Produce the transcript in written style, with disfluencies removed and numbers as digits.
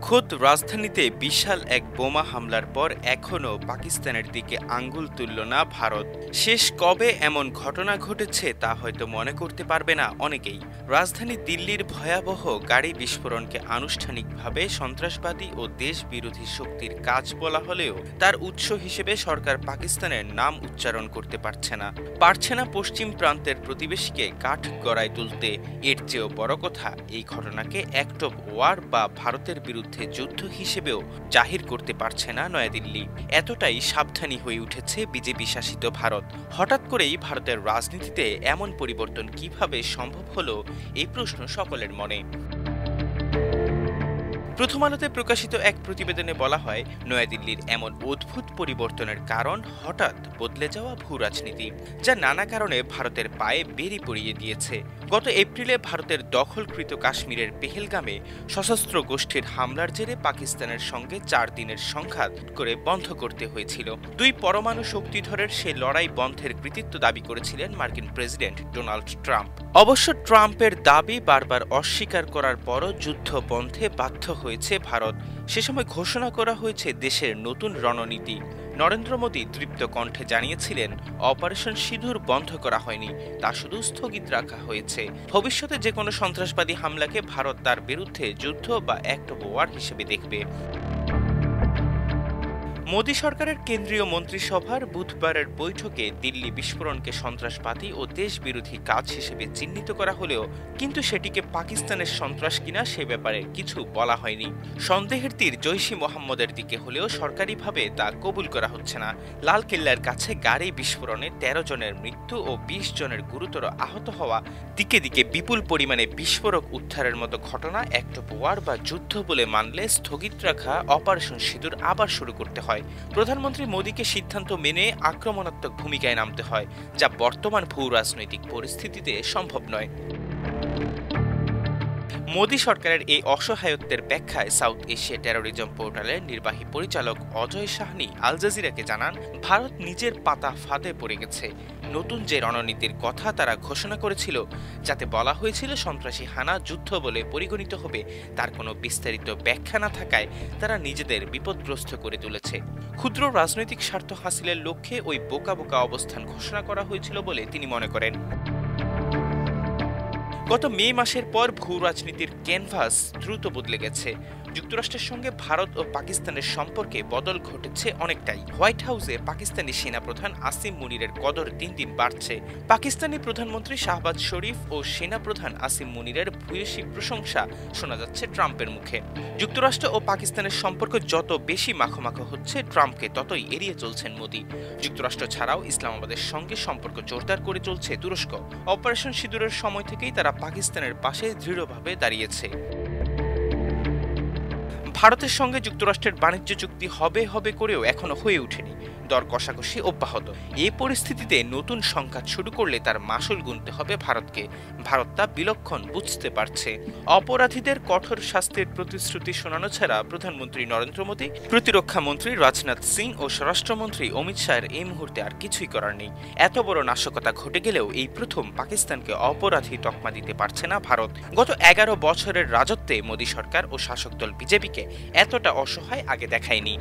খোদ রাজধানীতে বিশাল এক বোমা হামলার পর এখনও পাকিস্তানের দিকে আঙ্গুল তুলল না ভারত। শেষ কবে এমন ঘটনা ঘটেছে তা হয়তো মনে করতে পারবে না অনেকেই। রাজধানী দিল্লির ভয়াবহ গাড়ি বিস্ফোরণকে আনুষ্ঠানিকভাবে সন্ত্রাসবাদী ও দেশবিরোধী শক্তির কাজ বলা হলেও তার উৎস হিসেবে সরকার পাকিস্তানের নাম উচ্চারণ করতে পারছে না পশ্চিম প্রান্তের প্রতিবেশীকে কাঠগড়ায় তুলতে। এর চেয়েও বড় কথা, এই ঘটনাকে অ্যাক্ট অব ওয়ার বা ভারতের বিরুদ্ধে যুদ্ধ হিসেবেও জাহির করতে পারছে না নয়াদিল্লি। এতটাই সাবধানী হয়ে উঠেছে বিজেপি শাসিত ভারত। হঠাৎ করেই ভারতের রাজনীতিতে এমন পরিবর্তন কিভাবে সম্ভব হলো, এই প্রশ্ন সকলের মনে। প্রথম আলোতে প্রকাশিত এক প্রতিবেদনে বলা হয়, নয়াদিল্লির এমন অদ্ভুত পরিবর্তনের কারণ হঠাৎ বদলে যাওয়া ভূ রাজনীতি, যা নানা কারণে ভারতের পায়ে বেরি পড়িয়ে দিয়েছে। গত এপ্রিলে ভারতের দখলকৃত কাশ্মীরের পেহেলগামে সশস্ত্র গোষ্ঠীর হামলার জেরে পাকিস্তানের সঙ্গে 4 দিনের সংঘাত করে বন্ধ করতে হয়েছিল। দুই পরমাণু শক্তিধরের সে লড়াই বন্ধের কৃতিত্ব দাবি করেছিলেন মার্কিন প্রেসিডেন্ট ডোনাল্ড ট্রাম্প। অবশ্য ট্রাম্পের দাবি বারবার অস্বীকার করার পরও যুদ্ধ বন্ধে বাধ্য হয়েছে ভারত। সে সময় ঘোষণা করা হয়েছে দেশের নতুন রণনীতি। নরেন্দ্র মোদী তৃপ্ত কণ্ঠে জানিয়েছিলেন, অপারেশন সিঁদুর বন্ধ করা হয়নি, তা শুধু স্থগিত রাখা হয়েছে। ভবিষ্যতে যে কোনো সন্ত্রাসবাদী হামলাকে ভারত তার বিরুদ্ধে যুদ্ধ বা অ্যাক্ট অব ওয়ার হিসেবে দেখবে। মোদী সরকারের কেন্দ্রীয় মন্ত্রিসভার বুধবারের বৈঠকে দিল্লি বিস্ফোরণকে সন্ত্রাসবাদী ও দেশবিরোধী কাজ হিসেবে চিহ্নিত করা হলেও কিন্তু সেটিকে পাকিস্তানের সন্ত্রাস কিনা সে ব্যাপারে কিছু বলা হয়নি। সন্দেহের তীর জৈশি মোহাম্মদের দিকে হলেও সরকারিভাবে তা কবুল করা হচ্ছে না। লালকেল্লার কাছে গাড়ি বিস্ফোরণে 13 জনের মৃত্যু ও 20 জনের গুরুতর আহত হওয়া, দিকে দিকে বিপুল পরিমাণে বিস্ফোরক উদ্ধারের মতো ঘটনা অ্যাক্ট অব ওয়ার বা যুদ্ধ বলে মানলে স্থগিত রাখা অপারেশন সিঁদুর আবার শুরু করতে হয়। প্রধানমন্ত্রী মোদীকে সিদ্ধান্ত মেনে আক্রমণাত্মক ভূমিকায় নামতে হয়, যা বর্তমান ভূ রাজনৈতিক পরিস্থিতিতে সম্ভব নয়। মোদী সরকারের এই অসহায়ত্বের ব্যাখ্যায় সাউথ এশিয়া টেরোরিজম পোর্টালের নির্বাহী পরিচালক অজয় সাহনি আল জাজিরাকে জানান, ভারত নিজের পাতা ফাঁদে পড়ে গেছে। নতুন যে রণনীতির কথা তারা ঘোষণা করেছিল, যাতে বলা হয়েছিল সন্ত্রাসী হানা যুদ্ধ বলে পরিগণিত হবে, তার কোনো বিস্তারিত ব্যাখ্যা না থাকায় তারা নিজেদের বিপদগ্রস্ত করে তুলেছে। ক্ষুদ্র রাজনৈতিক স্বার্থ হাসিলের লক্ষ্যে ওই বোকা বোকা অবস্থান ঘোষণা করা হয়েছিল বলে তিনি মনে করেন। গত মে মাসের পর ভূ রাজনীতির ক্যানভাস দ্রুত বদলে গেছে। যুক্তরাষ্ট্রের সঙ্গে ভারত ও পাকিস্তানের সম্পর্কে বদল ঘটেছে অনেকটাই। হোয়াইট হাউসে পাকিস্তানি সেনাপ্রধান আসিম মুনিরের কদর দিন দিন বাড়ছে। পাকিস্তানি প্রধানমন্ত্রী শাহবাজ শরীফ ও সেনাপ্রধান আসিম মুনিরের ভূয়সী প্রশংসা শোনা যাচ্ছে ট্রাম্পের মুখে। যুক্তরাষ্ট্র ও পাকিস্তানের সম্পর্ক যত বেশি মাখোমাখো হচ্ছে, ট্রাম্পকে ততই এড়িয়ে চলছেন মোদী। যুক্তরাষ্ট্র ছাড়াও ইসলামাবাদের সঙ্গে সম্পর্ক জোরদার করে চলছে তুরস্ক। অপারেশন সিঁদুরের সময় থেকেই তারা পাকিস্তানের পাশে দৃঢ়ভাবে দাঁড়িয়েছে। ভারতের সঙ্গে যুক্তরাষ্ট্রের বাণিজ্য চুক্তি হবে করেও এখনো হয়ে ওঠেনি। দর কষাকষি অব্যাহত। এই পরিস্থিতিতে নতুন সংঘাত শুরু করলে তার মাসুল গুনতে হবে ভারতকে। ভারত তা বিলক্ষণ বুঝতে পারছে। অপরাধীদের কঠোর শাস্তির প্রতিশ্রুতি শোনানো ছাড়া প্রধানমন্ত্রী নরেন্দ্র মোদী, প্রতিরক্ষা মন্ত্রী রাজনাথ সিং ও স্বরাষ্ট্রমন্ত্রী অমিত শাহের এই মুহূর্তে আর কিছুই করার নেই। এত বড় নাশকতা ঘটে গেলেও এই প্রথম পাকিস্তানকে অপরাধী তকমা দিতে পারছে না ভারত। গত 11 বছরের রাজত্বে মোদী সরকার ও শাসক দল বিজেপিকে এতটা অসহায় আগে দেখায়নি।